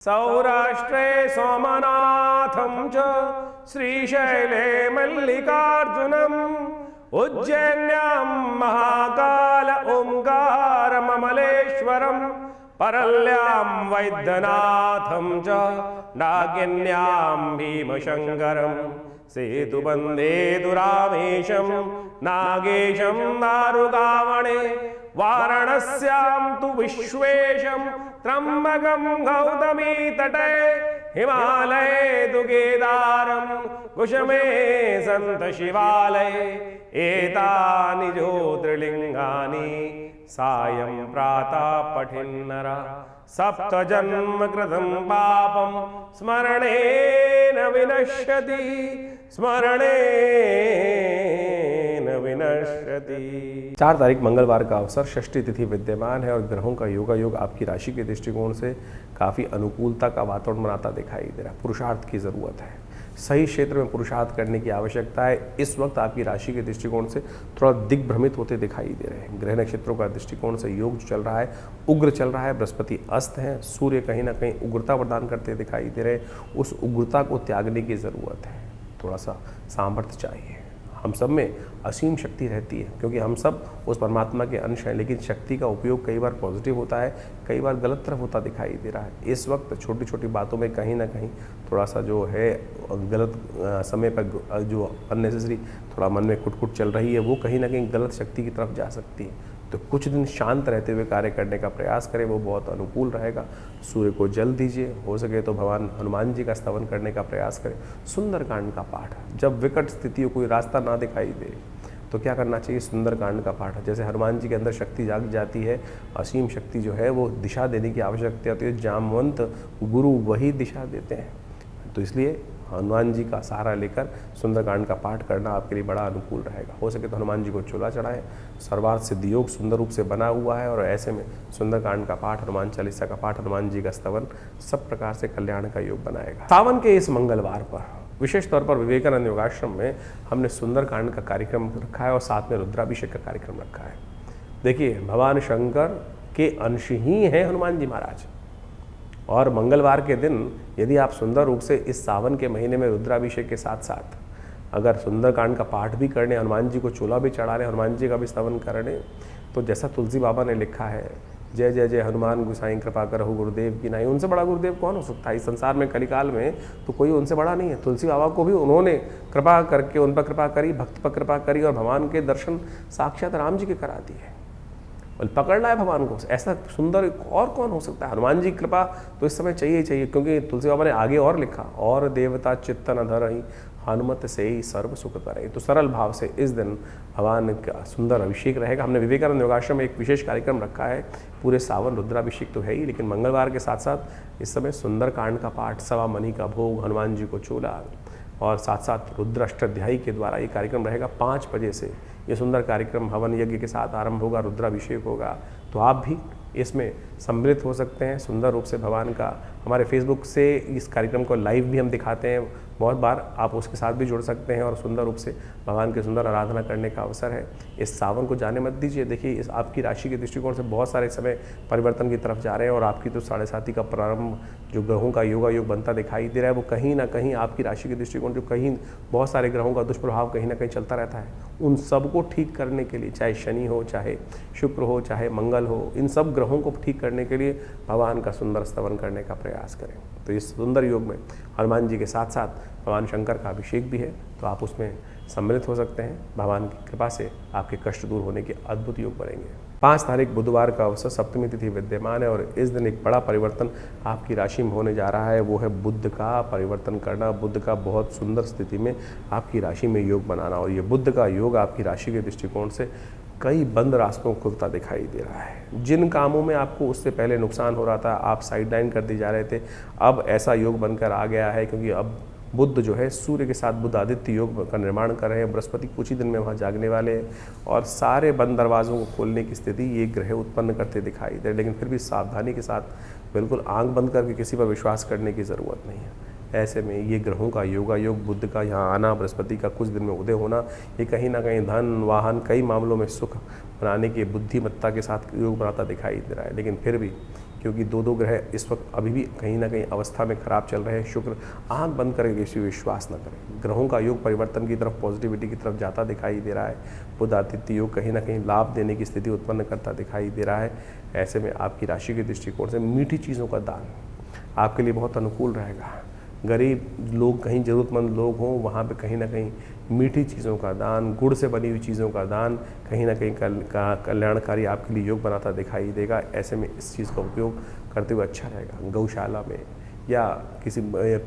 सौराष्ट्रे सोमनाथं च श्रीशैले मल्लिकार्जुनम् उज्जैन्यां महाकाल ओंकारममलेश्वरम् परल्यां वैद्यनाथं च नागिन्यां भीमशङ्करम् सेतुबन्धे दुरामेशं नागेशं दारुकावणे वाराणस्यां तु विश्वेशं त्र्यम्बकं गौतमी तटे हिमालये तु केदारं कुशमे सन्त शिवालये एतानि ज्योतिर्लिङ्गानि सायं प्रातः पठिन्नरा सप्तजन्म कृतं पापं स्मरणेन विनश्यति स्मरणेन विनश्यति। 4 तारीख मंगलवार का अवसर, षष्ठी तिथि विद्यमान है और ग्रहों का योगा योग आपकी राशि के दृष्टिकोण से काफ़ी अनुकूलता का वातावरण बनाता दिखाई दे रहा है। पुरुषार्थ की ज़रूरत है, सही क्षेत्र में पुरुषार्थ करने की आवश्यकता है। इस वक्त आपकी राशि के दृष्टिकोण से थोड़ा दिग्भ्रमित होते दिखाई दे रहे हैं। ग्रह नक्षत्रों का दृष्टिकोण से योग जो चल रहा है उग्र चल रहा है। बृहस्पति अस्त है, सूर्य कहीं ना कहीं उग्रता प्रदान करते दिखाई दे रहे हैं। उस उग्रता को त्यागने की ज़रूरत है, थोड़ा सा सामर्थ्य चाहिए। हम सब में असीम शक्ति रहती है क्योंकि हम सब उस परमात्मा के अंश हैं, लेकिन शक्ति का उपयोग कई बार पॉजिटिव होता है, कई बार गलत तरफ होता दिखाई दे रहा है। इस वक्त छोटी छोटी बातों में कहीं ना कहीं थोड़ा सा जो है गलत समय पर जो अननेसेसरी थोड़ा मन में खुटखुट चल रही है वो कहीं ना कहीं गलत शक्ति की तरफ जा सकती है। तो कुछ दिन शांत रहते हुए कार्य करने का प्रयास करें, वो बहुत अनुकूल रहेगा। सूर्य को जल दीजिए, हो सके तो भगवान हनुमान जी का स्तवन करने का प्रयास करें। सुंदरकांड का पाठ, जब विकट स्थितियों कोई रास्ता ना दिखाई दे तो क्या करना चाहिए, सुंदरकांड का पाठ। जैसे हनुमान जी के अंदर शक्ति जाग जाती है, असीम शक्ति जो है वो दिशा देने की आवश्यकता होती है। जामवंत गुरु वही दिशा देते हैं, तो इसलिए हनुमान जी का सहारा लेकर सुंदरकांड का पाठ करना आपके लिए बड़ा अनुकूल रहेगा। हो सके तो हनुमान जी को चोला चढ़ाएं। सर्वार्थ सिद्धि योग सुंदर रूप से बना हुआ है और ऐसे में सुंदरकांड का पाठ, हनुमान चालीसा का पाठ, हनुमान जी का स्तवन सब प्रकार से कल्याण का योग बनाएगा। सावन के इस मंगलवार पर विशेष तौर पर विवेकानंद योगाश्रम में हमने सुंदरकांड का कार्यक्रम रखा है और साथ में रुद्राभिषेक का कार्यक्रम रखा है। देखिए, भगवान शंकर के अंश ही हैं हनुमान जी महाराज, और मंगलवार के दिन यदि आप सुंदर रूप से इस सावन के महीने में रुद्राभिषेक के साथ साथ अगर सुंदरकांड का पाठ भी करने, हनुमान जी को चोला भी चढ़ा रहे, हनुमान जी का भी स्तवन करने, तो जैसा तुलसी बाबा ने लिखा है, जय जय जय हनुमान गुसाई कृपा करहु गुरुदेव की नाई। उनसे बड़ा गुरुदेव कौन हो सकता है इस संसार में, कलिकाल में तो कोई उनसे बड़ा नहीं है। तुलसी बाबा को भी उन्होंने कृपा करके उन पर कृपा करी, भक्त पर कृपा करी और भगवान के दर्शन साक्षात राम जी के करा दिए। पकड़ना है भगवान को, ऐसा सुंदर और कौन हो सकता है। हनुमान जी कृपा तो इस समय चाहिए ही चाहिए, क्योंकि तुलसी बाबा ने आगे और लिखा, और देवता चित्त न धरहि हनुमत से ही सर्व सुख करे। तो सरल भाव से इस दिन भगवान का सुंदर अभिषेक रहेगा। हमने विवेकानंद योगाश्रम में एक विशेष कार्यक्रम रखा है। पूरे सावन रुद्राभिषेक तो है ही, लेकिन मंगलवार के साथ साथ इस समय सुंदरकांड का पाठ, सवा मणि का भोग, हनुमान जी को चोला और साथ साथ रुद्र अष्टाध्यायी के द्वारा ये कार्यक्रम रहेगा। 5 बजे से ये सुंदर कार्यक्रम हवन यज्ञ के साथ आरंभ होगा, रुद्राभिषेक होगा। तो आप भी इसमें सम्मिलित हो सकते हैं। सुंदर रूप से भगवान का हमारे फेसबुक से इस कार्यक्रम को लाइव भी हम दिखाते हैं, बहुत बार आप उसके साथ भी जुड़ सकते हैं और सुंदर रूप से भगवान की सुंदर आराधना करने का अवसर है। इस सावन को जाने मत दीजिए। देखिए, इस आपकी राशि के दृष्टिकोण से बहुत सारे समय परिवर्तन की तरफ जा रहे हैं और आपकी तो 7.5 का प्रारंभ जो ग्रहों का योगा योग बनता दिखाई दे रहा है, वो कहीं ना कहीं आपकी राशि के दृष्टिकोण से कहीं बहुत सारे ग्रहों का दुष्प्रभाव कहीं ना कहीं चलता रहता है। उन सबको ठीक करने के लिए, चाहे शनि हो, चाहे शुक्र हो, चाहे मंगल हो, इन सब ग्रहों को ठीक करने के लिए भगवान का सुंदर स्तवन करने का प्रयास करें। तो इस सुंदर योग में हनुमान जी के साथ साथ भगवान शंकर का अभिषेक भी है, तो आप उसमें सम्मिलित हो सकते हैं। भगवान की कृपा से आपके कष्ट दूर होने के अद्भुत योग बनेंगे। 5 तारीख बुधवार का अवसर, सप्तमी तिथि विद्यमान है और इस दिन एक बड़ा परिवर्तन आपकी राशि में होने जा रहा है। वो है बुध का परिवर्तन करना, बुध का बहुत सुंदर स्थिति में आपकी राशि में योग बनाना। और ये बुध का योग आपकी राशि के दृष्टिकोण से कई बंद रास्तों को खुलता दिखाई दे रहा है। जिन कामों में आपको उससे पहले नुकसान हो रहा था, आप साइडलाइन कर दी जा रहे थे, अब ऐसा योग बनकर आ गया है, क्योंकि अब बुध जो है सूर्य के साथ बुध आदित्य योग का निर्माण कर रहे हैं। बृहस्पति कुछ ही दिन में वहाँ जागने वाले हैं और सारे बंद दरवाज़ों को खोलने की स्थिति ये ग्रह उत्पन्न करते दिखाई दे। लेकिन फिर भी सावधानी के साथ, बिल्कुल आंख बंद करके किसी पर विश्वास करने की ज़रूरत नहीं है। ऐसे में ये ग्रहों का योगा योग, बुध का यहाँ आना, बृहस्पति का कुछ दिन में उदय होना, ये कहीं ना कहीं धन वाहन कई मामलों में सुख बनाने की बुद्धिमत्ता के साथ योग बनाता दिखाई दे रहा है। लेकिन फिर भी क्योंकि दो ग्रह इस वक्त अभी भी कहीं ना कहीं अवस्था में खराब चल रहे हैं। शुक्र आंख बंद करके किसी विश्वास न करें। ग्रहों का योग परिवर्तन की तरफ, पॉजिटिविटी की तरफ जाता दिखाई दे रहा है। बुध आदित्य योग कहीं ना कहीं लाभ देने की स्थिति उत्पन्न करता दिखाई दे रहा है। ऐसे में आपकी राशि के दृष्टिकोण से मीठी चीज़ों का दान आपके लिए बहुत अनुकूल रहेगा। गरीब लोग, कहीं ज़रूरतमंद लोग हों, वहाँ पे कहीं ना कहीं मीठी चीज़ों का दान, गुड़ से बनी हुई चीज़ों का दान कहीं ना कहीं कल्याणकारी आपके लिए योग बनाता दिखाई देगा। ऐसे में इस चीज़ का उपयोग करते हुए अच्छा रहेगा। गौशाला में या किसी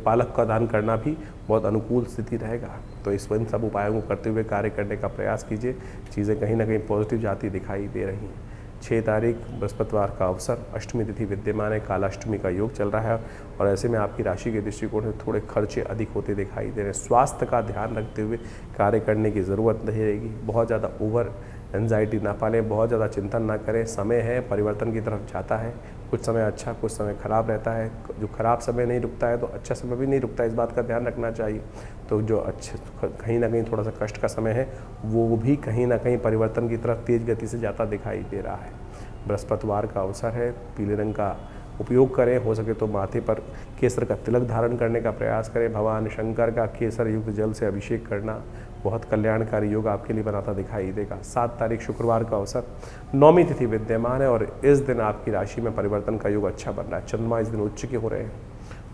पालक का दान करना भी बहुत अनुकूल स्थिति रहेगा। तो इन सब उपायों को करते हुए कार्य करने का प्रयास कीजिए। चीज़ें कहीं ना कहीं पॉजिटिव जाती दिखाई दे रही हैं। 6 तारीख बृहस्पतिवार का अवसर, अष्टमी तिथि विद्यमान है, कालाष्टमी का योग चल रहा है और ऐसे में आपकी राशि के दृष्टिकोण से थोड़े खर्चे अधिक होते दिखाई दे रहे हैं। स्वास्थ्य का ध्यान रखते हुए कार्य करने की ज़रूरत नहीं रहेगी। बहुत ज़्यादा ओवर एंजाइटी ना पालें, बहुत ज़्यादा चिंतन ना करें। समय है, परिवर्तन की तरफ जाता है। कुछ समय अच्छा, कुछ समय खराब रहता है। जो खराब समय नहीं रुकता है तो अच्छा समय भी नहीं रुकता है, इस बात का ध्यान रखना चाहिए। तो जो अच्छे कहीं ना कहीं थोड़ा सा कष्ट का समय है वो भी कहीं ना कहीं परिवर्तन की तरफ तेज़ गति से जाता दिखाई दे रहा है। बृहस्पतिवार का अवसर है, पीले रंग का उपयोग करें। हो सके तो माथे पर केसर का तिलक धारण करने का प्रयास करें। भगवान शंकर का केसर युक्त जल से अभिषेक करना बहुत कल्याणकारी योग आपके लिए बनाता दिखाई देगा। 7 तारीख शुक्रवार का अवसर, नौमी तिथि विद्यमान है और इस दिन आपकी राशि में परिवर्तन का योग अच्छा बन रहा है। चंद्रमा इस दिन उच्च के हो रहे हैं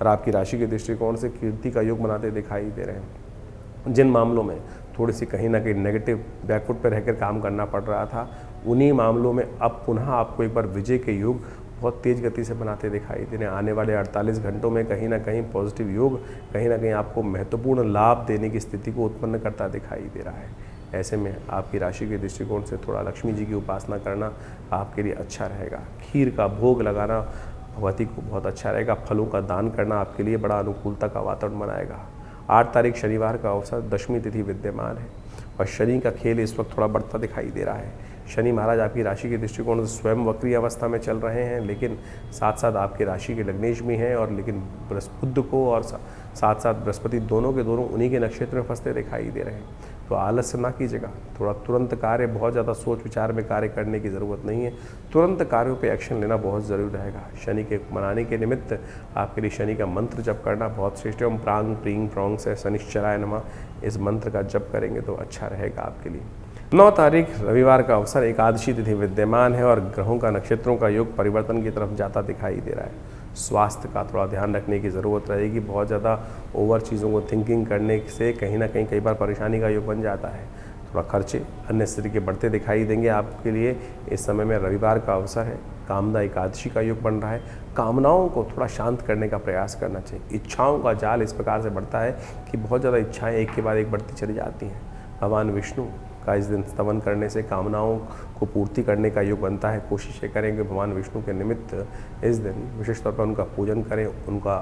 और आपकी राशि के दृष्टिकोण से कीर्ति का योग बनाते दिखाई दे रहे हैं। जिन मामलों में थोड़ी सी कहीं ना कहीं नेगेटिव बैकफुट पर रहकर काम करना पड़ रहा था, उन्हीं मामलों में अब पुनः आपको एक बार विजय के योग बहुत तेज़ गति से बनाते दिखाई दे रहे हैं। आने वाले 48 घंटों में कहीं ना कहीं पॉजिटिव योग कहीं ना कहीं आपको महत्वपूर्ण लाभ देने की स्थिति को उत्पन्न करता दिखाई दे रहा है। ऐसे में आपकी राशि के दृष्टिकोण से थोड़ा लक्ष्मी जी की उपासना करना आपके लिए अच्छा रहेगा। खीर का भोग लगाना भगवती को बहुत अच्छा रहेगा। फलों का दान करना आपके लिए बड़ा अनुकूलता का वातावरण बनाएगा। 8 तारीख शनिवार का अवसर, दशमी तिथि विद्यमान है और शनि का खेल इस वक्त थोड़ा बढ़ता दिखाई दे रहा है। शनि महाराज आपकी राशि के दृष्टिकोण से स्वयं वक्री अवस्था में चल रहे हैं, लेकिन साथ साथ आपकी राशि के लग्नेश भी हैं और लेकिन बुध को और साथ साथ बृहस्पति दोनों के दोनों उन्हीं के नक्षत्र में फंसते दिखाई दे रहे हैं। तो आलस्य ना कीजिएगा। थोड़ा तुरंत कार्य, बहुत ज़्यादा सोच विचार में कार्य करने की ज़रूरत नहीं है। तुरंत कार्यों पे एक्शन लेना बहुत ज़रूरी रहेगा। शनि के मनाने के निमित्त आपके लिए शनि का मंत्र जप करना बहुत श्रेष्ठ है। ओम प्रांग प्रींग प्रोंग से शनिश्चराय नमः, इस मंत्र का जप करेंगे तो अच्छा रहेगा आपके लिए। 9 तारीख रविवार का अवसर, एकादशी तिथि विद्यमान है और ग्रहों का, नक्षत्रों का योग परिवर्तन की तरफ जाता दिखाई दे रहा है। स्वास्थ्य का थोड़ा ध्यान रखने की ज़रूरत रहेगी। बहुत ज़्यादा ओवर चीज़ों को थिंकिंग करने से कहीं ना कहीं कई बार परेशानी का योग बन जाता है। थोड़ा खर्चे अन्य स्थिति के बढ़ते दिखाई देंगे आपके लिए। इस समय में रविवार का अवसर है, कामदा एकादशी का योग बन रहा है। कामनाओं को थोड़ा शांत करने का प्रयास करना चाहिए। इच्छाओं का जाल इस प्रकार से बढ़ता है कि बहुत ज़्यादा इच्छाएँ एक के बाद एक बढ़ती चली जाती हैं। भगवान विष्णु का इस दिन स्तवन करने से कामनाओं को पूर्ति करने का योग बनता है। कोशिश ये करें कि भगवान विष्णु के निमित्त इस दिन विशेष तौर पर उनका पूजन करें, उनका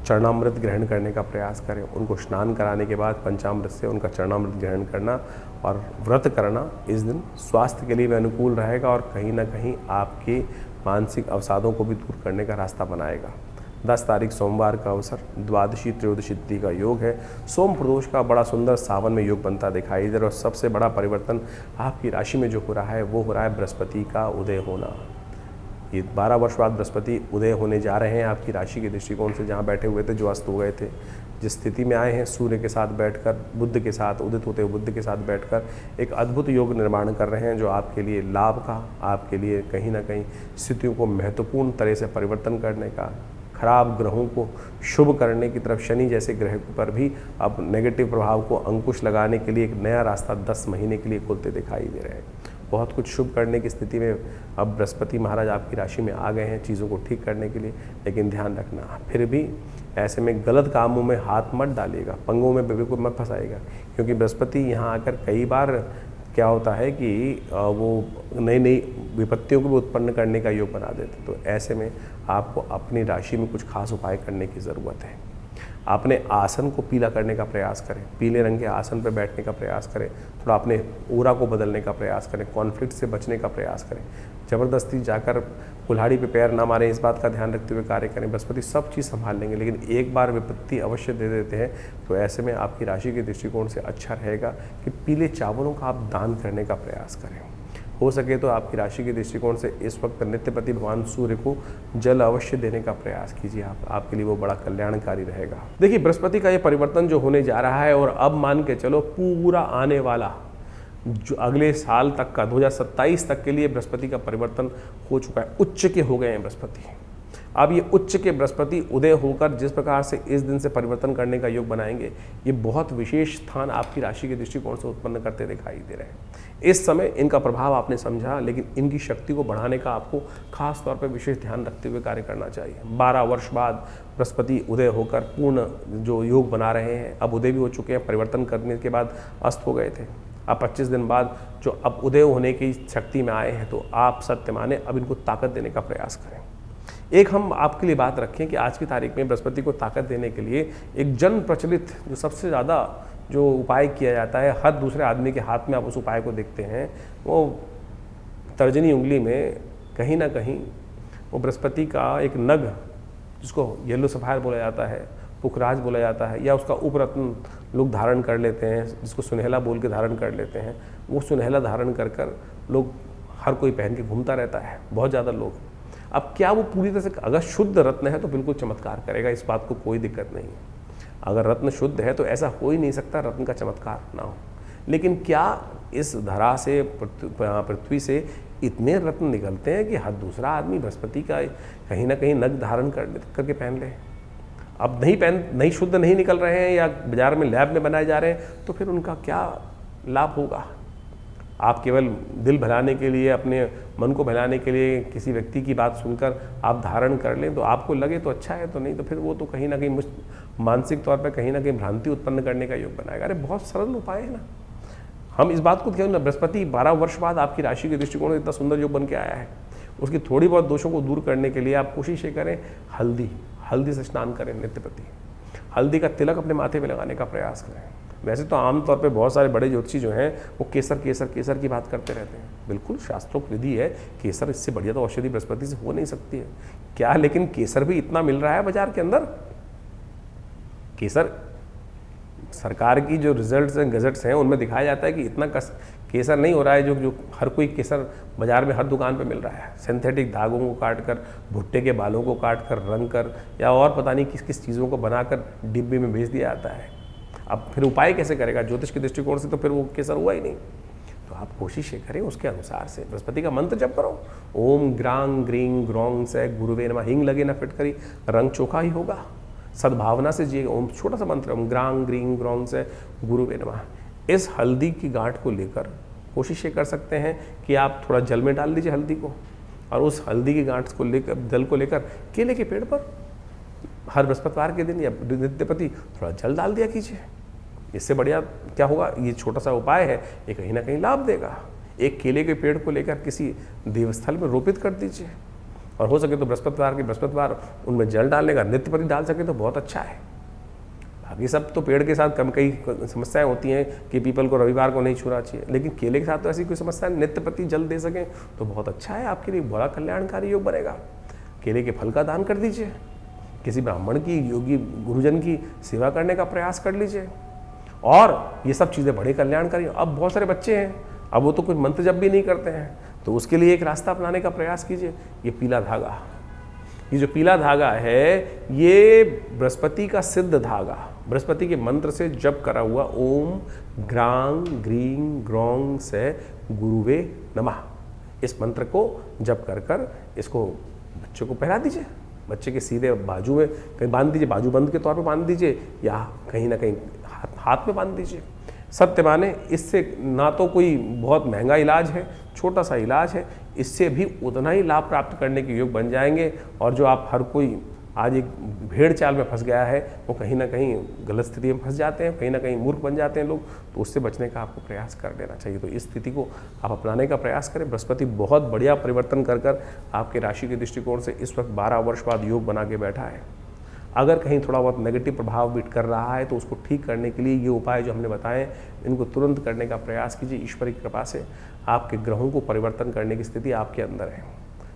चरणामृत ग्रहण करने का प्रयास करें। उनको स्नान कराने के बाद पंचामृत से उनका चरणामृत ग्रहण करना और व्रत करना इस दिन स्वास्थ्य के लिए भी अनुकूल रहेगा और कहीं ना कहीं आपके मानसिक अवसादों को भी दूर करने का रास्ता बनाएगा। 10 तारीख सोमवार का अवसर, द्वादशी त्रयोदशी तिथि का योग है। सोम प्रदोष का बड़ा सुंदर सावन में योग बनता दिखाई दे रहा है और सबसे बड़ा परिवर्तन आपकी राशि में जो हो रहा है वो हो रहा है बृहस्पति का उदय होना। ये 12 वर्ष बाद बृहस्पति उदय होने जा रहे हैं आपकी राशि के दृष्टिकोण से। जहाँ बैठे हुए थे जो अस्त हो गए थे, जिस स्थिति में आए हैं सूर्य के साथ बैठकर, बुध के साथ उदित होते हुए बुध के साथ बैठकर एक अद्भुत योग निर्माण कर रहे हैं जो आपके लिए लाभ का, आपके लिए कहीं ना कहीं स्थितियों को महत्वपूर्ण तरह से परिवर्तन करने का, खराब ग्रहों को शुभ करने की तरफ शनि जैसे ग्रह पर भी अब नेगेटिव प्रभाव को अंकुश लगाने के लिए एक नया रास्ता 10 महीने के लिए खुलते दिखाई दे रहे हैं। बहुत कुछ शुभ करने की स्थिति में अब बृहस्पति महाराज आपकी राशि में आ गए हैं चीज़ों को ठीक करने के लिए। लेकिन ध्यान रखना, फिर भी ऐसे में गलत कामों में हाथ मत डालिएगा, पंगों में बिल्कुल मत फंसाएगा, क्योंकि बृहस्पति यहाँ आकर कई बार क्या होता है कि वो नई नई विपत्तियों को भी उत्पन्न करने का योग बना देते। तो ऐसे में आपको अपनी राशि में कुछ खास उपाय करने की ज़रूरत है। अपने आसन को पीला करने का प्रयास करें, पीले रंग के आसन पर बैठने का प्रयास करें, थोड़ा अपने ऊरा को बदलने का प्रयास करें, कॉन्फ्लिक्ट से बचने का प्रयास करें, ज़बरदस्ती जाकर कुल्हाड़ी पे पैर ना मारें, इस बात का ध्यान रखते हुए कार्य करें। बृहस्पति सब चीज़ संभाल लेंगे, लेकिन एक बार विपत्ति अवश्य दे देते हैं। तो ऐसे में आपकी राशि के दृष्टिकोण से अच्छा रहेगा कि पीले चावलों का आप दान करने का प्रयास करें। हो सके तो आपकी राशि के दृष्टिकोण से इस वक्त नित्यपति भगवान सूर्य को जल अवश्य देने का प्रयास कीजिए आप, आपके लिए वो बड़ा कल्याणकारी रहेगा। देखिए बृहस्पति का ये परिवर्तन जो होने जा रहा है, और अब मान के चलो पूरा आने वाला जो अगले साल तक का 2027 तक के लिए बृहस्पति का परिवर्तन हो चुका है। उच्च के हो गए हैं बृहस्पति। अब ये उच्च के बृहस्पति उदय होकर जिस प्रकार से इस दिन से परिवर्तन करने का योग बनाएंगे, ये बहुत विशेष स्थान आपकी राशि के दृष्टिकोण से उत्पन्न करते दिखाई दे रहे हैं। इस समय इनका प्रभाव आपने समझा, लेकिन इनकी शक्ति को बढ़ाने का आपको खास तौर पर विशेष ध्यान रखते हुए कार्य करना चाहिए। 12 वर्ष बाद बृहस्पति उदय होकर पूर्ण जो योग बना रहे हैं, अब उदय भी हो चुके हैं, परिवर्तन करने के बाद अस्त हो गए थे। अब 25 दिन बाद जो अब उदय होने की शक्ति में आए हैं, तो आप सत्य माने अब इनको ताकत देने का प्रयास करें। एक हम आपके लिए बात रखें कि आज की तारीख में बृहस्पति को ताकत देने के लिए एक जन प्रचलित जो सबसे ज़्यादा जो उपाय किया जाता है, हर दूसरे आदमी के हाथ में आप उस उपाय को देखते हैं, वो तर्जनी उंगली में कहीं ना कहीं वो बृहस्पति का एक नग, जिसको येलो सफायर बोला जाता है, पुखराज बोला जाता है, या उसका उपरत्न लोग धारण कर लेते हैं, जिसको सुनहला बोल के धारण कर लेते हैं। वो सुनहला धारण कर कर लोग हर कोई पहन के घूमता रहता है, बहुत ज़्यादा लोग। अब क्या वो पूरी तरह से, अगर शुद्ध रत्न है तो बिल्कुल चमत्कार करेगा, इस बात को कोई दिक्कत नहीं है। अगर रत्न शुद्ध है तो ऐसा हो ही नहीं सकता रत्न का चमत्कार ना हो। लेकिन क्या इस धरा से, पृथ्वी से इतने रत्न निकलते हैं कि हर दूसरा आदमी बृहस्पति का कहीं ना कहीं नग धारण करके पहन ले? अब नहीं शुद्ध नहीं निकल रहे हैं, या बाजार में लैब में बनाए जा रहे हैं, तो फिर उनका क्या लाभ होगा? आप केवल दिल बहलाने के लिए, अपने मन को बहलाने के लिए किसी व्यक्ति की बात सुनकर आप धारण कर लें, तो आपको लगे तो अच्छा है, तो नहीं तो फिर वो तो कहीं ना कहीं मानसिक तौर पर कहीं ना कहीं भ्रांति उत्पन्न करने का योग बनाएगा। अरे बहुत सरल उपाय है ना। हम इस बात को ध्यान ना, बृहस्पति 12 वर्ष बाद आपकी राशि के दृष्टिकोण से इतना सुंदर योग बन के आया है, उसकी थोड़ी बहुत दोषों को दूर करने के लिए आप कोशिश ये करें, हल्दी से स्नान करें नित्यप्रति, हल्दी का तिलक अपने माथे पे लगाने का प्रयास करें। वैसे तो आमतौर पे बहुत सारे बड़े ज्योतिषी जो हैं वो केसर की बात करते रहते हैं। बिल्कुल शास्त्रोक्त विधि है, केसर इससे बढ़िया तो औषधि बृहस्पति से हो नहीं सकती है क्या। लेकिन केसर भी इतना मिल रहा है बाजार के अंदर। केसर सरकार की जो रिजल्ट्स हैं, गजट्स हैं, उनमें दिखाया जाता है कि इतना केसर नहीं हो रहा है जो हर कोई केसर बाजार में हर दुकान पे मिल रहा है। सिंथेटिक धागों को काट कर, भुट्टे के बालों को काट कर, रंग कर, या और पता नहीं किस किस चीज़ों को बनाकर डिब्बे में भेज दिया जाता है। अब फिर उपाय कैसे करेगा? ज्योतिष के दृष्टिकोण से तो फिर वो केसर हुआ ही नहीं। तो आप कोशिश ये करें उसके अनुसार से, बृहस्पति का मंत्र जप करो, ओम ग्रांग ग्रीं ग्रौंग से गुरुवे नमः। हिंग लगे ना फिटकरी, रंग चोखा ही होगा। सद्भावना से जिए। ओम छोटा सा मंत्र, ओम ग्रांग ग्रीं ग्रौंग से गुरुवे नमः। इस हल्दी की गांठ को लेकर कोशिश ये कर सकते हैं कि आप थोड़ा जल में डाल दीजिए हल्दी को, और उस हल्दी की गांठ को लेकर, जल को लेकर केले के पेड़ पर हर बृहस्पतिवार के दिन या नित्यपति थोड़ा जल डाल दिया कीजिए। इससे बढ़िया क्या होगा? ये छोटा सा उपाय है, ये कहीं ना कहीं लाभ देगा। एक केले के पेड़ को लेकर किसी देवस्थल में रोपित कर दीजिए, और हो सके तो बृहस्पतिवार उनमें जल डालने का, नित्यपति डाल सके तो बहुत अच्छा है। बाकी सब तो पेड़ के साथ कई समस्याएं होती हैं कि पीपल को रविवार को नहीं छूना चाहिए, लेकिन केले के साथ तो ऐसी कोई समस्या नहीं। नित्यपति जल दे सकें तो बहुत अच्छा है, आपके लिए बड़ा कल्याणकारी योग बनेगा। केले के फल का दान कर दीजिए, किसी ब्राह्मण की, योगी गुरुजन की सेवा करने का प्रयास कर लीजिए, और ये सब चीज़ें बड़े कल्याणकारी। अब बहुत सारे बच्चे हैं, अब वो तो कुछ मंत्र जप भी नहीं करते हैं, तो उसके लिए एक रास्ता अपनाने का प्रयास कीजिए। ये पीला धागा, ये जो पीला धागा है, ये बृहस्पति का सिद्ध धागा, बृहस्पति के मंत्र से जप करा हुआ ओम ग्रांग ग्रीं ग्रौंग से गुरुवे नमः, इस मंत्र को जप कर कर इसको बच्चों को पहना दीजिए। बच्चे के सीधे बाजू में कहीं बांध दीजिए, बाजू बंद के तौर पे बांध दीजिए, या कहीं ना कहीं हाथ में बांध दीजिए। सत्य माने इससे ना तो कोई बहुत महंगा इलाज है, छोटा सा इलाज है, इससे भी उतना ही लाभ प्राप्त करने के योग बन जाएंगे। और जो आप हर कोई आज एक भेड़ चाल में फंस गया है, वो कहीं ना कहीं गलत स्थिति में फंस जाते हैं, कहीं ना कहीं मूर्ख बन जाते हैं लोग, तो उससे बचने का आपको प्रयास कर लेना चाहिए। तो इस स्थिति को आप अपनाने का प्रयास करें। बृहस्पति बहुत बढ़िया परिवर्तन कर कर आपके राशि के दृष्टिकोण से इस वक्त 12 वर्ष बाद योग बना के बैठा है। अगर कहीं थोड़ा बहुत नेगेटिव प्रभाव भी कर रहा है तो उसको ठीक करने के लिए ये उपाय जो हमने बताए, इनको तुरंत करने का प्रयास कीजिए। ईश्वर की कृपा से आपके ग्रहों को परिवर्तन करने की स्थिति आपके अंदर है।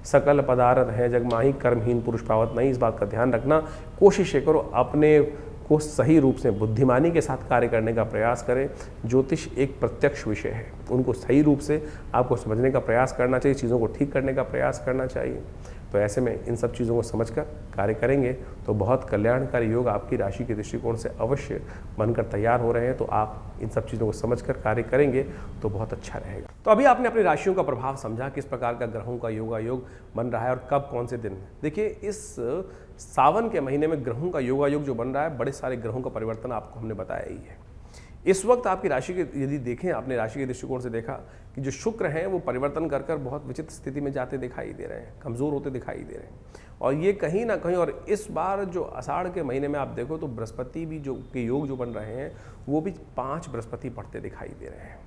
सकल पदार्थ है जग माही, कर्महीन पुरुष पावत नहीं। इस बात का ध्यान रखना। कोशिश ये करो अपने को सही रूप से बुद्धिमानी के साथ कार्य करने का प्रयास करें। ज्योतिष एक प्रत्यक्ष विषय है, उनको सही रूप से आपको समझने का प्रयास करना चाहिए, चीज़ों को ठीक करने का प्रयास करना चाहिए। तो ऐसे में इन सब चीज़ों को समझकर कार्य करेंगे तो बहुत कल्याणकारी योग आपकी राशि के दृष्टिकोण से अवश्य बनकर तैयार हो रहे हैं। तो आप इन सब चीज़ों को समझकर कार्य करेंगे तो बहुत अच्छा रहेगा। तो अभी आपने अपनी राशियों का प्रभाव समझा, किस प्रकार का ग्रहों का योग बन रहा है और कब कौन से दिन। देखिए, इस सावन के महीने में ग्रहों का योग जो बन रहा है, बड़े सारे ग्रहों का परिवर्तन आपको हमने बताया ही है। इस वक्त आपकी राशि के यदि देखें, आपने राशि के दृष्टिकोण से देखा कि जो शुक्र हैं वो परिवर्तन कर कर बहुत विचित्र स्थिति में जाते दिखाई दे रहे हैं, कमज़ोर होते दिखाई दे रहे हैं। और ये कहीं ना कहीं, और इस बार जो आषाढ़ के महीने में आप देखो तो बृहस्पति भी जो के योग जो बन रहे हैं वो भी 5 बृहस्पति पढ़ते दिखाई दे रहे हैं।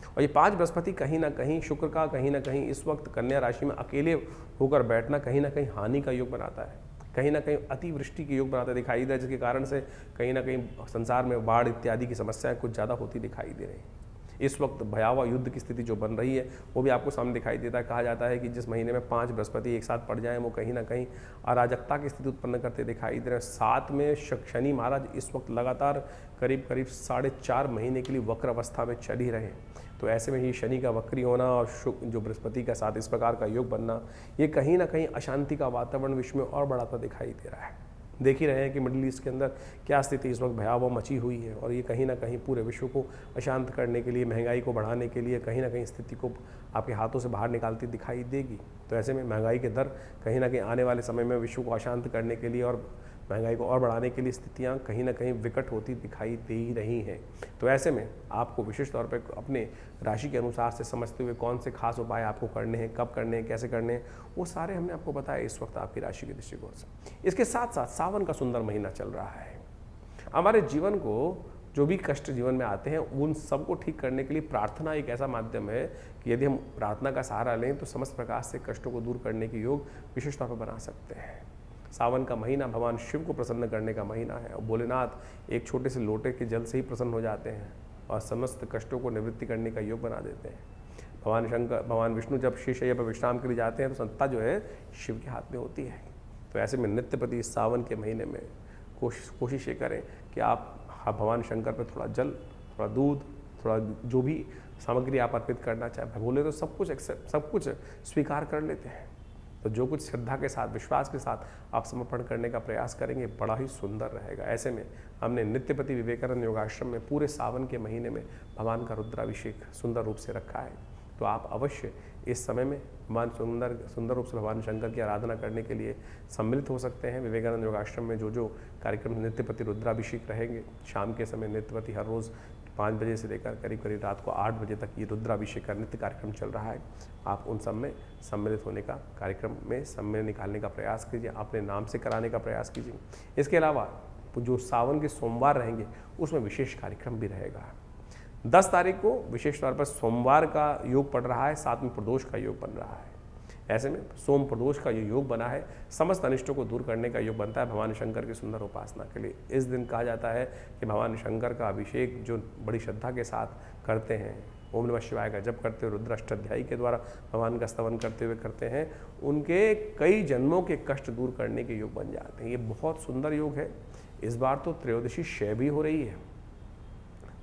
और ये 5 बृहस्पति कहीं ना कहीं शुक्र का कहीं ना कहीं इस वक्त कन्या राशि में अकेले होकर बैठना कहीं ना कहीं हानि का योग बनाता है, कहीं ना कहीं अतिवृष्टि के योग बनाते दिखाई दे, जिसके कारण से कहीं ना कहीं संसार में बाढ़ इत्यादि की समस्याएं कुछ ज़्यादा होती दिखाई दे रही हैं। इस वक्त भयावह युद्ध की स्थिति जो बन रही है वो भी आपको सामने दिखाई देता है। कहा जाता है कि जिस महीने में 5 बृहस्पति एक साथ पड़ जाएं वो कहीं ना कहीं अराजकता की स्थिति उत्पन्न करते दिखाई दे रहे हैं। साथ में शनि महाराज इस वक्त लगातार करीब 4.5 महीने के लिए वक्र अवस्था में चल ही रहे। तो ऐसे में ही शनि का वक्री होना और जो बृहस्पति का साथ इस प्रकार का योग बनना, ये कहीं ना कहीं अशांति का वातावरण विश्व में और बढ़ाता दिखाई दे रहा है। देख ही रहे हैं कि मिडिल ईस्ट के अंदर क्या स्थिति इस वक्त भयावह मची हुई है, और ये कहीं ना कहीं पूरे विश्व को अशांत करने के लिए, महंगाई को बढ़ाने के लिए कहीं ना कहीं स्थिति को आपके हाथों से बाहर निकालती दिखाई देगी। तो ऐसे में महंगाई के दर कहीं ना कहीं आने वाले समय में विश्व को अशांत करने के लिए और महंगाई को और बढ़ाने के लिए स्थितियां कहीं ना कहीं विकट होती दिखाई दे ही रही हैं। तो ऐसे में आपको विशेष तौर पर अपने राशि के अनुसार से समझते हुए कौन से खास उपाय आपको करने हैं, कब करने हैं, कैसे करने हैं, वो सारे हमने आपको बताया इस वक्त आपकी राशि के दृष्टिकोण से। इसके साथ साथ सावन का सुंदर महीना चल रहा है। हमारे जीवन को जो भी कष्ट जीवन में आते हैं उन सबको ठीक करने के लिए प्रार्थना एक ऐसा माध्यम है कि यदि हम प्रार्थना का सहारा लें तो समस्त प्रकार से कष्टों को दूर करने के योग विशेष तौर पर बना सकते हैं। सावन का महीना भगवान शिव को प्रसन्न करने का महीना है, और भोलेनाथ एक छोटे से लोटे के जल से ही प्रसन्न हो जाते हैं और समस्त कष्टों को निवृत्ति करने का योग बना देते हैं। भगवान विष्णु जब शैया पर विश्राम के लिए जाते हैं तो संता जो है शिव के हाथ में होती है। तो ऐसे में नित्य प्रति सावन के महीने में कोशिश ये करें कि आप भगवान शंकर पर थोड़ा जल, थोड़ा दूध, थोड़ा जो भी सामग्री आप अर्पित करना चाहे, बोले तो सब कुछ स्वीकार कर लेते हैं। तो जो कुछ श्रद्धा के साथ, विश्वास के साथ आप समर्पण करने का प्रयास करेंगे, बड़ा ही सुंदर रहेगा। ऐसे में हमने नित्यपति विवेकानंद योगाश्रम में पूरे सावन के महीने में भगवान का रुद्राभिषेक सुंदर रूप से रखा है। तो आप अवश्य इस समय में भगवान सुंदर रूप से भगवान शंकर की आराधना करने के लिए सम्मिलित हो सकते हैं। विवेकानंद योगाश्रम में जो कार्यक्रम नित्यपति रुद्राभिषेक रहेंगे, शाम के समय नित्यपति हर रोज़ 5 बजे से लेकर करीब रात को 8 बजे तक ये रुद्राभिषेक का नित्य कार्यक्रम चल रहा है। आप उन सब में सम्मिलित होने का, कार्यक्रम में समय निकालने का प्रयास कीजिए, अपने नाम से कराने का प्रयास कीजिए। इसके अलावा जो सावन के सोमवार रहेंगे उसमें विशेष कार्यक्रम भी रहेगा। 10 तारीख को विशेष तौर पर सोमवार का योग पड़ रहा है, साथ में प्रदोष का योग बन रहा है। ऐसे में सोम प्रदोष का ये योग बना है, समस्त अनिष्टों को दूर करने का योग बनता है भगवान शंकर की सुंदर उपासना के लिए। इस दिन कहा जाता है कि भगवान शंकर का अभिषेक जो बड़ी श्रद्धा के साथ करते हैं, ओम नमः शिवाय का जप करते हुए, रुद्र अष्टाध्यायी के द्वारा भगवान का स्तवन करते हुए करते हैं, उनके कई जन्मों के कष्ट दूर करने के योग बन जाते हैं। ये बहुत सुंदर योग है। इस बार तो त्रयोदशी क्षय भी हो रही है,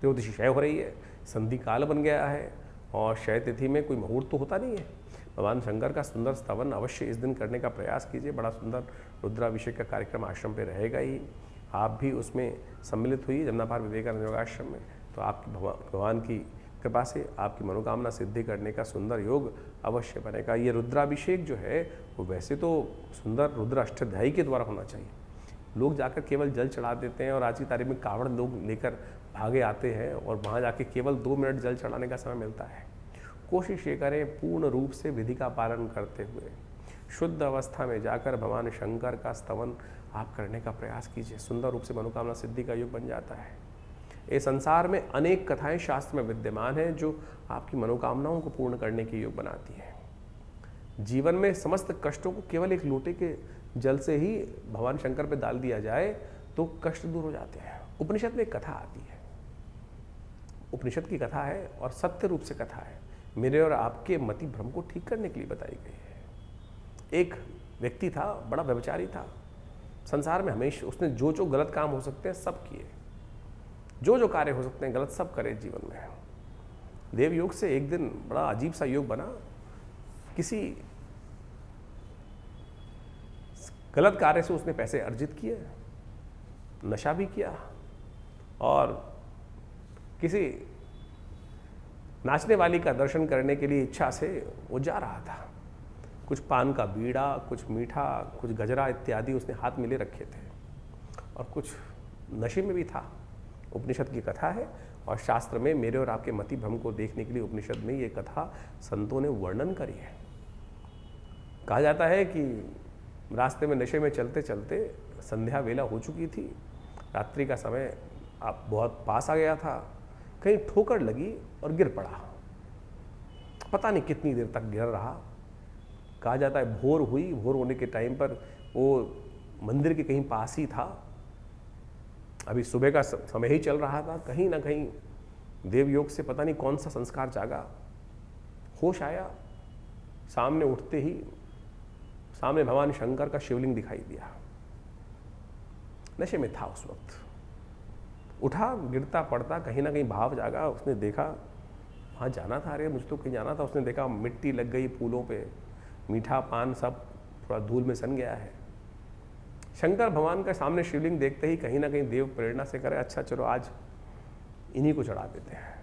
त्रयोदशी क्षय हो रही है, संधि काल बन गया है, और क्षय तिथि में कोई मुहूर्त तो होता नहीं है। भगवान शंकर का सुंदर स्तवन अवश्य इस दिन करने का प्रयास कीजिए। बड़ा सुंदर रुद्राभिषेक का कार्यक्रम आश्रम पे रहेगा ही, आप भी उसमें सम्मिलित हुई जमुनापार विवेकानंद योगाश्रम में। तो आपकी भगवान की कृपा से आपकी मनोकामना सिद्धि करने का सुंदर योग अवश्य बनेगा। ये रुद्राभिषेक जो है वो वैसे तो सुंदर रुद्र अष्टाध्यायी के द्वारा होना चाहिए। लोग जाकर केवल जल चढ़ा देते हैं, और आज की तारीख में कावड़ लोग लेकर भागे आते हैं, और वहाँ जाके केवल 2 मिनट जल चढ़ाने का समय मिलता है। कोशिश ये करें पूर्ण रूप से विधि का पालन करते हुए शुद्ध अवस्था में जाकर भगवान शंकर का स्तवन आप करने का प्रयास कीजिए। सुंदर रूप से मनोकामना सिद्धि का योग बन जाता है। इस संसार में अनेक कथाएं शास्त्र में विद्यमान हैं जो आपकी मनोकामनाओं को पूर्ण करने के योग बनाती है। जीवन में समस्त कष्टों को केवल एक लोटे के जल से ही भगवान शंकर पर डाल दिया जाए तो कष्ट दूर हो जाते हैं। उपनिषद में एक कथा आती है, उपनिषद की कथा है और सत्य रूप से कथा है, मेरे और आपके मति भ्रम को ठीक करने के लिए बताई गई है। एक व्यक्ति था, बड़ा व्यभिचारी था, संसार में हमेशा उसने जो जो गलत काम हो सकते हैं सब किए, जो जो कार्य हो सकते हैं गलत सब करे जीवन में। देव योग से एक दिन बड़ा अजीब सा योग बना, किसी गलत कार्य से उसने पैसे अर्जित किए, नशा भी किया, और किसी नाचने वाली का दर्शन करने के लिए इच्छा से वो जा रहा था। कुछ पान का बीड़ा, कुछ मीठा, कुछ गजरा इत्यादि उसने हाथ में ले रखे थे, और कुछ नशे में भी था। उपनिषद की कथा है, और शास्त्र में मेरे और आपके मति भ्रम को देखने के लिए उपनिषद में ये कथा संतों ने वर्णन करी है। कहा जाता है कि रास्ते में नशे में चलते चलते संध्या वेला हो चुकी थी, रात्रि का समय आप बहुत पास आ गया था, कहीं ठोकर लगी और गिर पड़ा। पता नहीं कितनी देर तक गिर रहा। कहा जाता है भोर हुई, भोर होने के टाइम पर वो मंदिर के कहीं पास ही था, अभी सुबह का समय ही चल रहा था। कहीं ना कहीं देव योग से पता नहीं कौन सा संस्कार जागा, होश आया, सामने उठते ही सामने भगवान शंकर का शिवलिंग दिखाई दिया। नशे में था उस वक्त, उठा, गिरता पड़ता, कहीं ना कहीं भाव जागा। उसने देखा वहाँ जाना था, अरे मुझे तो कहीं जाना था। उसने देखा मिट्टी लग गई फूलों पे, मीठा पान सब थोड़ा धूल में सन गया है। शंकर भगवान का सामने शिवलिंग देखते ही कहीं ना कहीं देव प्रेरणा से करे, अच्छा चलो आज इन्हीं को चढ़ा देते हैं।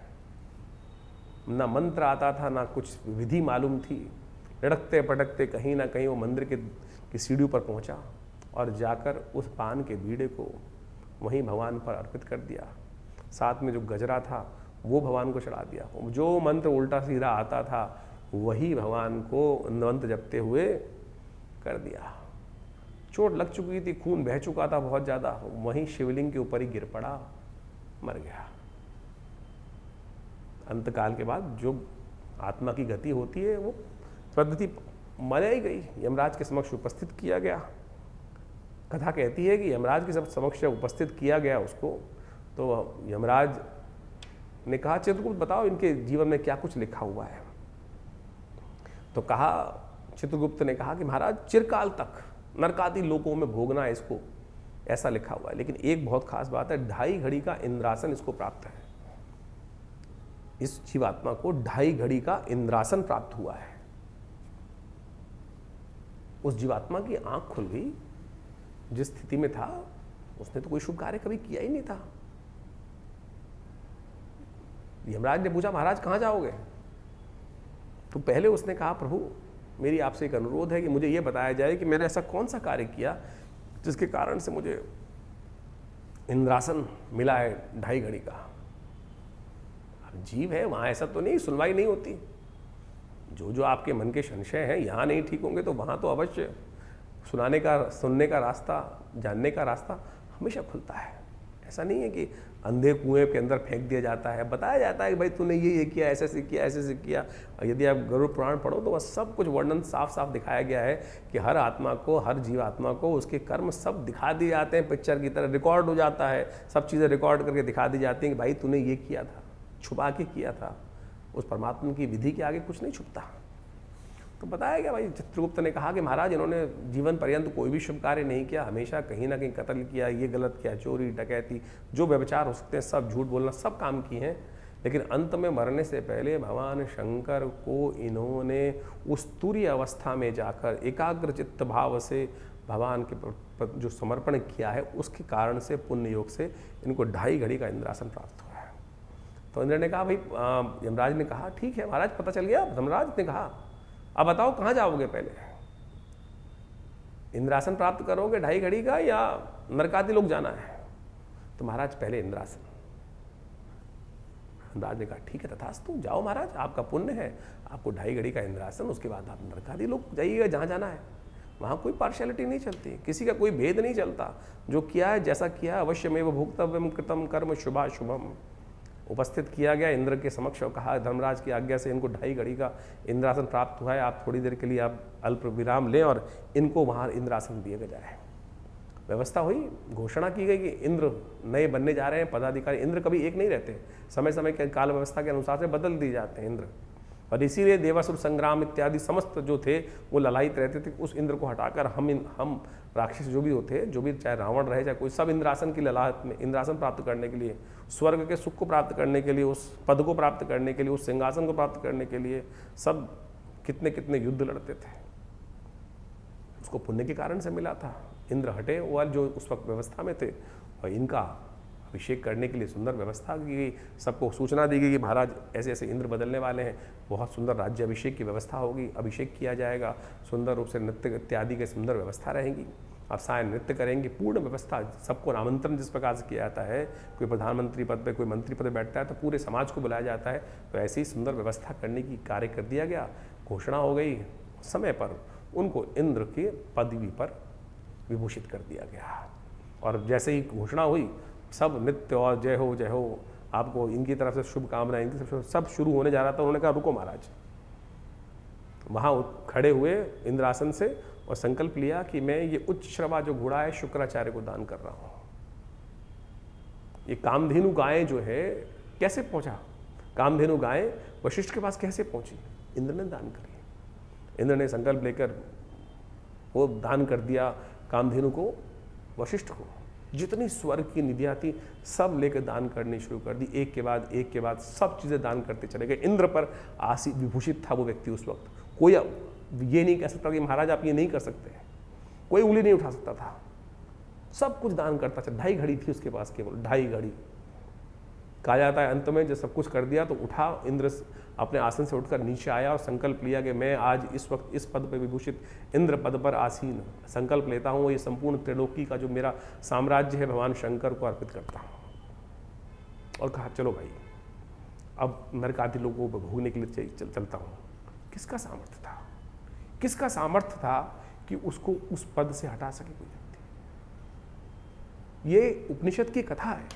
ना मंत्र आता था, ना कुछ विधि मालूम थी। लड़कते पटकते कहीं ना कहीं वो मंदिर की सीढ़ियों पर पहुंचा, और जाकर उस पान के बीड़े को वहीं भगवान पर अर्पित कर दिया। साथ में जो गजरा था वो भगवान को चढ़ा दिया। जो मंत्र उल्टा सीधा आता था वही भगवान को मंत्र जपते हुए कर दिया। चोट लग चुकी थी, खून बह चुका था बहुत ज़्यादा, वहीं शिवलिंग के ऊपर ही गिर पड़ा, मर गया। अंतकाल के बाद जो आत्मा की गति होती है वो पद्धति मनाई गई, यमराज के समक्ष उपस्थित किया गया। कथा कहती है कि यमराज के समक्ष उपस्थित किया गया उसको, तो यमराज ने कहा चित्रगुप्त बताओ इनके जीवन में क्या कुछ लिखा हुआ है। तो कहा, चित्रगुप्त ने कहा कि महाराज चिरकाल तक नरकादि लोकों में भोगना है इसको, ऐसा लिखा हुआ है। लेकिन एक बहुत खास बात है, 2.5 घड़ी का इंद्रासन इसको प्राप्त है। इस जीवात्मा को 2.5 घड़ी का इंद्रासन प्राप्त हुआ है। उस जीवात्मा की आंख खुल गई, जिस स्थिति में था उसने तो कोई शुभ कार्य कभी किया ही नहीं था। यमराज ने पूछा महाराज कहाँ जाओगे? तो पहले उसने कहा प्रभु मेरी आपसे एक अनुरोध है कि मुझे ये बताया जाए कि मैंने ऐसा कौन सा कार्य किया जिसके कारण से मुझे इंद्रासन मिला है 2.5 घड़ी का। अब जीव है, वहाँ ऐसा तो नहीं, सुनवाई नहीं होती। जो जो आपके मन के संशय हैं यहाँ नहीं ठीक होंगे तो वहाँ तो अवश्य सुनने का रास्ता, जानने का रास्ता हमेशा खुलता है। ऐसा नहीं है कि अंधे कुएं के अंदर फेंक दिया जाता है, बताया जाता है कि भाई तूने ये किया, ऐसे से किया, ऐसे से किया। यदि आप गरुड़ पुराण पढ़ो तो वह सब कुछ वर्णन साफ साफ दिखाया गया है कि हर आत्मा को, हर जीवात्मा को उसके कर्म सब दिखा दिए जाते हैं, पिक्चर की तरह रिकॉर्ड हो जाता है। सब चीज़ें रिकॉर्ड करके दिखा दी जाती हैं कि भाई तूने ये किया था, छुपा के किया था। उस परमात्मा की विधि के आगे कुछ नहीं छुपता। तो बताया गया भाई, चित्रगुप्त ने कहा कि महाराज इन्होंने जीवन पर्यंत कोई भी शुभ कार्य नहीं किया, हमेशा कहीं ना कहीं कत्ल किया, ये गलत किया, चोरी डकैती, जो व्यभिचार हो सकते हैं सब, झूठ बोलना, सब काम किए हैं। लेकिन अंत में मरने से पहले भगवान शंकर को इन्होंने उस तुरीय अवस्था में जाकर एकाग्र चित्त भाव से भगवान के जो समर्पण किया है उसके कारण से, पुण्य योग से इनको 2.5 घड़ी का इंद्रासन प्राप्त हुआ है। तो इंद्र ने कहा भाई, यमराज ने कहा ठीक है महाराज पता चल गया। धर्मराज ने कहा अब बताओ कहाँ जाओगे, पहले इंद्रासन प्राप्त करोगे 2.5 घड़ी का या नरकादि लोक जाना है? तो महाराज पहले इंद्रासन। धर्मराज ने कहा ठीक है तथास्तु, जाओ महाराज, आपका पुण्य है, आपको 2.5 घड़ी का इंद्रासन, उसके बाद आप नरकादि लोक जाइएगा जहाँ जाना है। वहाँ कोई पार्शियलिटी नहीं चलती, किसी का कोई भेद नहीं चलता। जो किया है, जैसा किया है, अवश्यमेव भोक्तव्यम कृतम कर्म शुभाशुभम। उपस्थित किया गया इंद्र के समक्ष और कहा धर्मराज की आज्ञा से इनको 2.5 घड़ी का इंद्रासन प्राप्त हुआ है, आप थोड़ी देर के लिए आप अल्प विराम लें और इनको वहाँ इंद्रासन दिया जाए। व्यवस्था हुई, घोषणा की गई कि इंद्र नए बनने जा रहे हैं पदाधिकारी। इंद्र कभी एक नहीं रहते, समय समय के काल व्यवस्था के अनुसार से बदल दिए जाते हैं इंद्र। और इसीलिए देवासुर संग्राम इत्यादि समस्त जो थे वो ललायित रहते थे। उस इंद्र को हटाकर हम राक्षस जो भी होते, जो भी चाहे रावण रहे चाहे कोई, सब इंद्रासन की ललाहट में, इंद्रासन प्राप्त करने के लिए, स्वर्ग के सुख को प्राप्त करने के लिए, उस पद को प्राप्त करने के लिए, उस सिंहासन को प्राप्त करने के लिए सब कितने कितने युद्ध लड़ते थे। उसको पुण्य के कारण से मिला था। इंद्र हटे वो जो उस वक्त व्यवस्था में थे, और इनका अभिषेक करने के लिए सुंदर व्यवस्था की गई। सबको सूचना दी गई कि महाराज ऐसे ऐसे इंद्र बदलने वाले हैं, बहुत सुंदर राज्य अभिषेक की व्यवस्था होगी, अभिषेक किया जाएगा, सुंदर रूप से नृत्य इत्यादि की सुंदर व्यवस्था रहेगी, आप साय नृत्य करेंगे, पूर्ण व्यवस्था। सबको आमंत्रण जिस प्रकार से किया जाता है, कोई प्रधानमंत्री पद पे, कोई मंत्री पद पे बैठता है तो पूरे समाज को बुलाया जाता है, तो ऐसी ही सुंदर व्यवस्था करने की कार्य कर दिया गया। घोषणा हो गई, समय पर उनको इंद्र के पदवी पर विभूषित कर दिया गया। और जैसे ही घोषणा हुई, सब नृत्य और जय हो आपको इनकी तरफ से शुभकामनाएं, इनकी तरफ से सब शुरू होने जा रहा था। उन्होंने कहा रुको महाराज, वहाँ खड़े हुए इंद्रासन से और संकल्प लिया कि मैं ये उच्च श्रवा जो घोड़ा है शुक्राचार्य को दान कर रहा हूँ। ये कामधेनु गायें जो है कैसे पहुँचा, कामधेनु गायें वशिष्ठ के पास कैसे पहुँची, इंद्र ने दान करी। इंद्र ने संकल्प लेकर वो दान कर दिया कामधेनु को, वशिष्ठ को। जितनी स्वर्ग की निधियाँ थी सब लेकर दान करनी शुरू कर दी, एक के बाद सब चीज़ें दान करते चले गए। इंद्र पर आसी विभूषित था वो व्यक्ति उस वक्त। कोई ये नहीं कह सकता कि महाराज आप ये नहीं कर सकते, कोई उंगली नहीं उठा सकता था, सब कुछ दान करता था। 2.5 घड़ी थी उसके पास, केवल 2.5 घड़ी। कहा जाता है अंत में जब सब कुछ कर दिया तो उठा, इंद्र अपने आसन से उठकर नीचे आया और संकल्प लिया कि मैं आज इस वक्त इस पद पर विभूषित इंद्र पद पर आसीन संकल्प लेता हूँ, ये संपूर्ण त्रिलोकी का जो मेरा साम्राज्य है भगवान शंकर को अर्पित करता हूँ। और कहा चलो भाई अब नरक आदि लोगों को भोगने के लिए चलता हूँ। किसका सामर्थ्य था, किसका सामर्थ्य था कि उसको उस पद से हटा सके कोई व्यक्ति। ये उपनिषद की कथा है,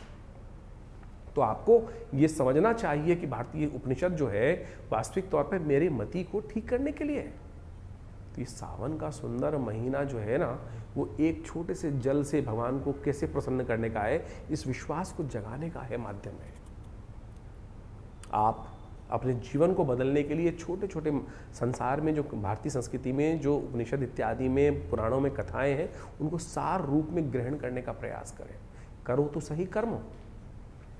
तो आपको ये समझना चाहिए कि भारतीय उपनिषद जो है वास्तविक तौर पर मेरे मति को ठीक करने के लिए है। तो ये सावन का सुंदर महीना जो है ना, वो एक छोटे से जल से भगवान को कैसे प्रसन्न करने का है, इस विश्वास को जगाने का है माध्यम है। आप अपने जीवन को बदलने के लिए छोटे छोटे संसार में जो भारतीय संस्कृति में जो उपनिषद इत्यादि में पुराणों में कथाएं हैं, उनको सार रूप में ग्रहण करने का प्रयास करें। करो तो सही कर्म।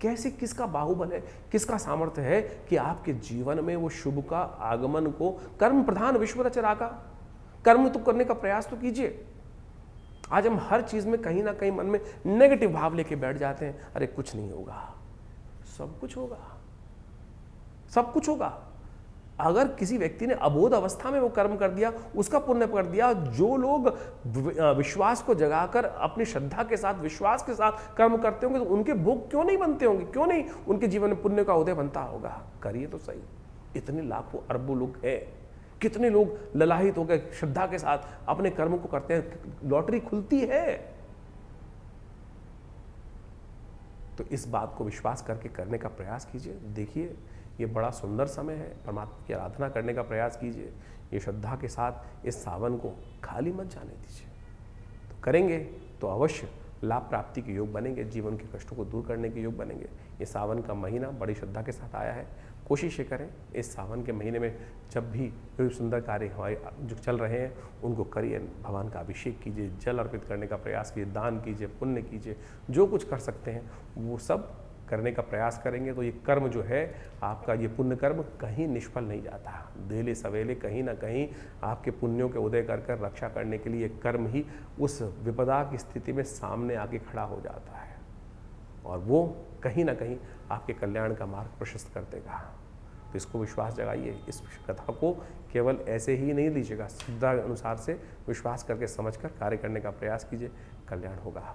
कैसे, किसका बाहुबल है, किसका सामर्थ्य है कि आपके जीवन में वो शुभ का आगमन को, कर्म प्रधान विश्व रचना का कर्म तो करने का प्रयास तो कीजिए। आज हम हर चीज में कहीं ना कहीं मन में नेगेटिव भाव लेके बैठ जाते हैं, अरे कुछ नहीं होगा। सब कुछ होगा, सब कुछ होगा। अगर किसी व्यक्ति ने अबोध अवस्था में वो कर्म कर दिया, उसका पुण्य कर दिया। जो लोग विश्वास को जगाकर अपनी श्रद्धा के साथ, विश्वास के साथ कर्म करते होंगे, तो उनके भोग क्यों नहीं बनते होंगे, क्यों नहीं उनके जीवन में पुण्य का उदय बनता होगा। करिए तो सही। इतने लाखों अरबों लोग हैं, कितने लोग ललाहित होकर श्रद्धा के साथ अपने कर्म को करते हैं। लॉटरी खुलती है, तो इस बात को विश्वास करके करने का प्रयास कीजिए। देखिए ये बड़ा सुंदर समय है, परमात्मा की आराधना करने का प्रयास कीजिए। ये श्रद्धा के साथ इस सावन को खाली मत जाने दीजिए। तो करेंगे तो अवश्य लाभ प्राप्ति के योग बनेंगे, जीवन के कष्टों को दूर करने के योग बनेंगे। ये सावन का महीना बड़ी श्रद्धा के साथ आया है। कोशिश ये करें इस सावन के महीने में जब भी कोई सुंदर कार्य हमारे जो चल रहे हैं उनको करिए, भगवान का अभिषेक कीजिए, जल अर्पित करने का प्रयास कीजिए, दान कीजिए, पुण्य कीजिए, जो कुछ कर सकते हैं वो सब करने का प्रयास करेंगे। तो ये कर्म जो है आपका, ये पुण्य कर्म कहीं निष्फल नहीं जाता। देले सवेले कहीं ना कहीं आपके पुण्यों के उदय कर कर रक्षा करने के लिए कर्म ही उस विपदा की स्थिति में सामने आके खड़ा हो जाता है, और वो कहीं ना कहीं आपके कल्याण का मार्ग प्रशस्त कर देगा। तो इसको विश्वास जगाइए। इस कथा को केवल ऐसे ही नहीं लीजिएगा, श्रद्धा अनुसार से विश्वास करके समझकर कार्य करने का प्रयास कीजिए, कल्याण होगा।